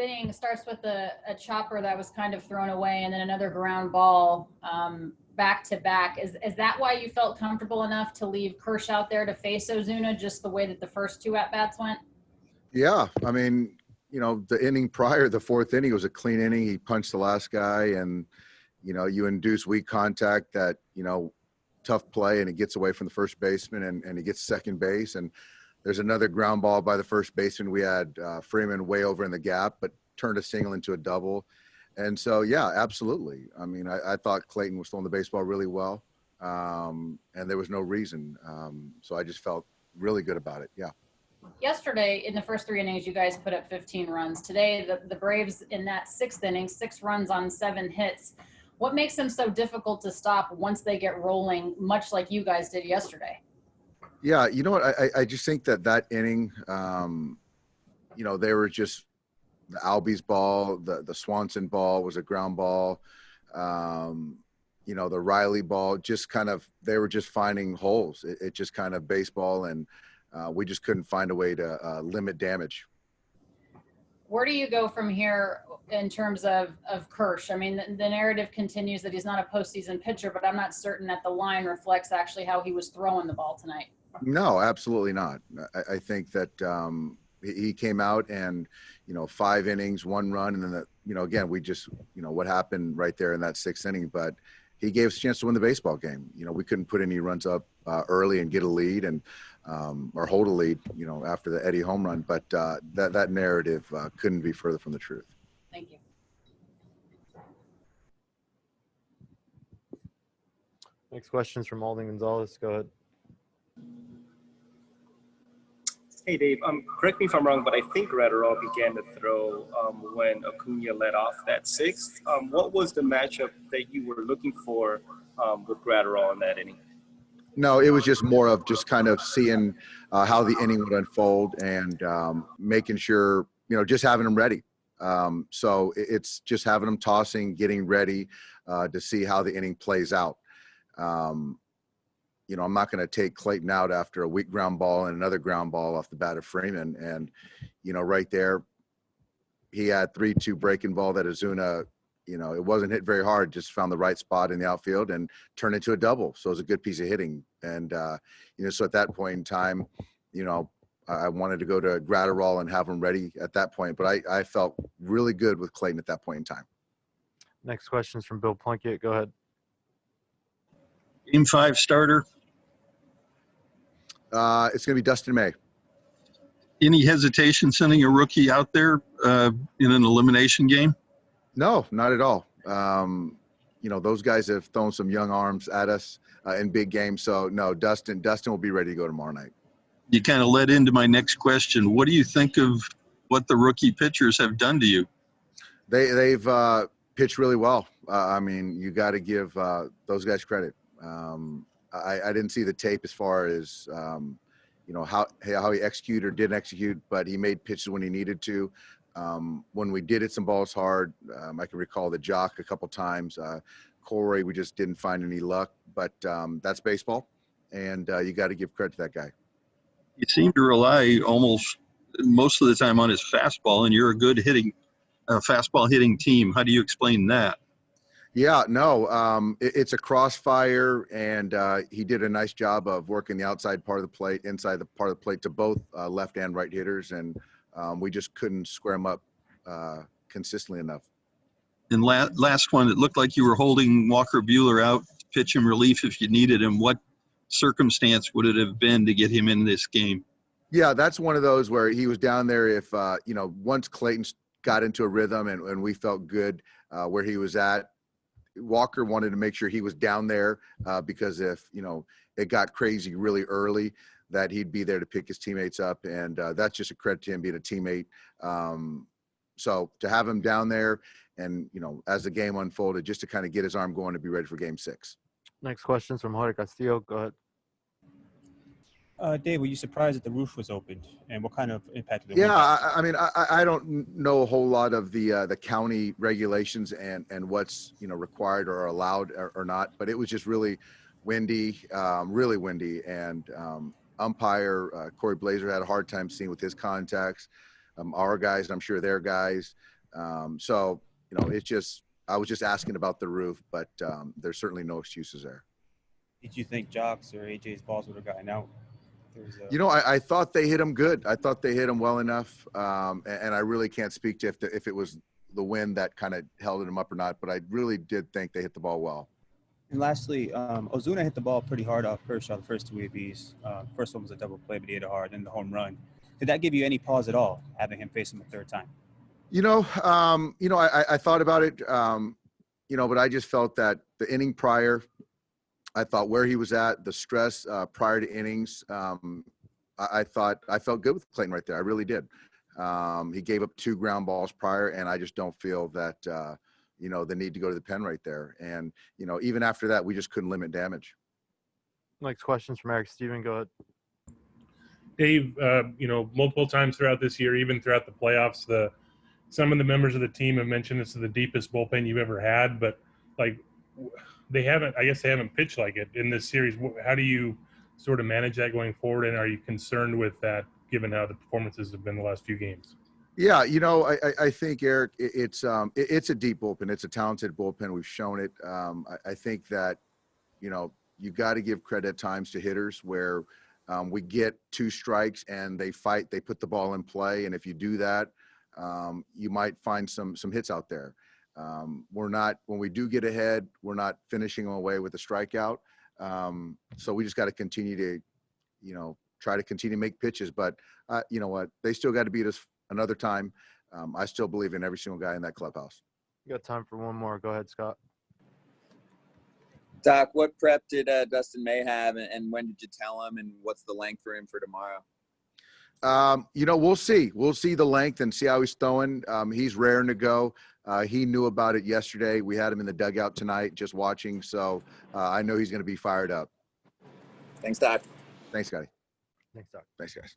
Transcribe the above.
inning starts with a chopper that was kind of thrown away and then another ground ball back to back. Is that why you felt comfortable enough to leave Kershaw out there to face Ozuna, just the way that the first two at-bats went? Yeah, I mean, the inning prior, the fourth inning, was a clean inning. He punched the last guy, and, you induce weak contact that, tough play, and it gets away from the first baseman, and he gets second base. And there's another ground ball by the first baseman. We had Freeman way over in the gap, but turned a single into a double. And so, yeah, absolutely. I mean, I thought Clayton was throwing the baseball really well, and there was no reason. So I just felt really good about it. Yeah. Yesterday, in the first 3 innings, you guys put up 15 runs. Today, the Braves in that 6th inning, 6 runs on 7 hits. What makes them so difficult to stop once they get rolling, much like you guys did yesterday? Yeah, you know what? I just think that inning, they were just the Albies ball, the Swanson ball was a ground ball, the Riley ball, just kind of, they were just finding holes. It just kind of baseball, and we just couldn't find a way to limit damage. Where do you go from here in terms of Kersh? I mean, the narrative continues that he's not a postseason pitcher, but I'm not certain that the line reflects actually how he was throwing the ball tonight. No, absolutely not. I think that he came out and, 5 innings, 1 run, and then, again, we just, what happened right there in that 6th inning, but he gave us a chance to win the baseball game. We couldn't put any runs up early and get a lead and or hold a lead, after the Eddie home run. But that narrative couldn't be further from the truth. Thank you. Next question's from Alden Gonzalez. Go ahead. Hey, Dave. Correct me if I'm wrong, but I think Gratterall began to throw when Acuna led off that 6th. What was the matchup that you were looking for with Gratterall in that inning? No, it was just more of just kind of seeing how the inning would unfold and making sure, just having them ready. So it's just having them tossing, getting ready to see how the inning plays out. I'm not going to take Clayton out after a weak ground ball and another ground ball off the bat of Freeman. And, right there, he had 3-2 breaking ball that Ozuna, it wasn't hit very hard, just found the right spot in the outfield and turned into a double. So it was a good piece of hitting. And, so at that point in time, I wanted to go to Gratterall and have him ready at that point. But I felt really good with Clayton at that point in time. Next question's from Bill Plunkett. Go ahead. Game 5 starter. It's going to be Dustin May. Any hesitation sending a rookie out there in an elimination game? No, not at all. Those guys have thrown some young arms at us in big games. So, no, Dustin will be ready to go tomorrow night. You kind of led into my next question. What do you think of what the rookie pitchers have done to you? They've pitched really well. You got to give those guys credit. I didn't see the tape as far as, how he executed or didn't execute, but he made pitches when he needed to. When we did hit some balls hard, I can recall the Jock a couple times. Corey, we just didn't find any luck, but that's baseball, and you got to give credit to that guy. You seem to rely almost most of the time on his fastball, and you're a good fastball hitting team. How do you explain that? Yeah, no, it's a crossfire, and he did a nice job of working the outside part of the plate, inside the part of the plate to both left and right hitters, and we just couldn't square him up consistently enough. And last one, it looked like you were holding Walker Buehler out to pitch him relief if you needed him. What circumstance would it have been to get him in this game? Yeah, that's one of those where he was down there if, once Clayton got into a rhythm and we felt good where he was at, Walker wanted to make sure he was down there because if, it got crazy really early, that he'd be there to pick his teammates up. And that's just a credit to him being a teammate. So to have him down there and, as the game unfolded, just to kind of get his arm going to be ready for game 6. Next question's from Jorge Castillo. Go ahead. Dave, were you surprised that the roof was opened, and what kind of impact did it? Yeah, I don't know a whole lot of the county regulations and what's required or allowed or not, but it was just really windy, and umpire Corey Blazer had a hard time seeing with his contacts. Our guys, and I'm sure their guys, So, you know, I was just asking about the roof, but there's certainly no excuses there. Did you think Jocks or AJ's balls would have gotten out? You know, I thought they hit him good. I thought they hit him well enough. And I really can't speak to if it was the wind that kind of held him up or not, but I really did think they hit the ball well. And lastly, Ozuna hit the ball pretty hard off Kershaw the first two ABs. First one was a double play, but he hit it hard, then the home run. Did that give you any pause at all, having him face him a third time? I thought about it, but I just felt that the inning prior, I thought where he was at, the stress prior to innings, I felt good with Clayton right there. I really did. He gave up 2 ground balls prior, and I just don't feel that, the need to go to the pen right there. And, even after that, we just couldn't limit damage. Next questions from Eric Steven. Go ahead. Dave, multiple times throughout this year, even throughout the playoffs, some of the members of the team have mentioned this is the deepest bullpen you've ever had, but they haven't pitched like it in this series. How do you sort of manage that going forward? And are you concerned with that given how the performances have been the last few games? Yeah. I think, Eric, it's a deep bullpen. It's a talented bullpen. We've shown it. I think that, you got to give credit at times to hitters where we get 2 strikes and they fight, they put the ball in play. And if you do that, you might find some hits out there. When we do get ahead, we're not finishing away with a strikeout. So we just got to continue to, try to continue to make pitches, but you know what, they still got to beat us another time. I still believe in every single guy in that clubhouse. You got time for one more. Go ahead, Scott. Doc, what prep did Dustin May have, and when did you tell him, and what's the length for him for tomorrow? We'll see. We'll see the length and see how he's throwing. He's raring to go. He knew about it yesterday. We had him in the dugout tonight just watching, so I know he's going to be fired up. Thanks, Doc. Thanks, Scotty. Thanks, Doc. Thanks, guys.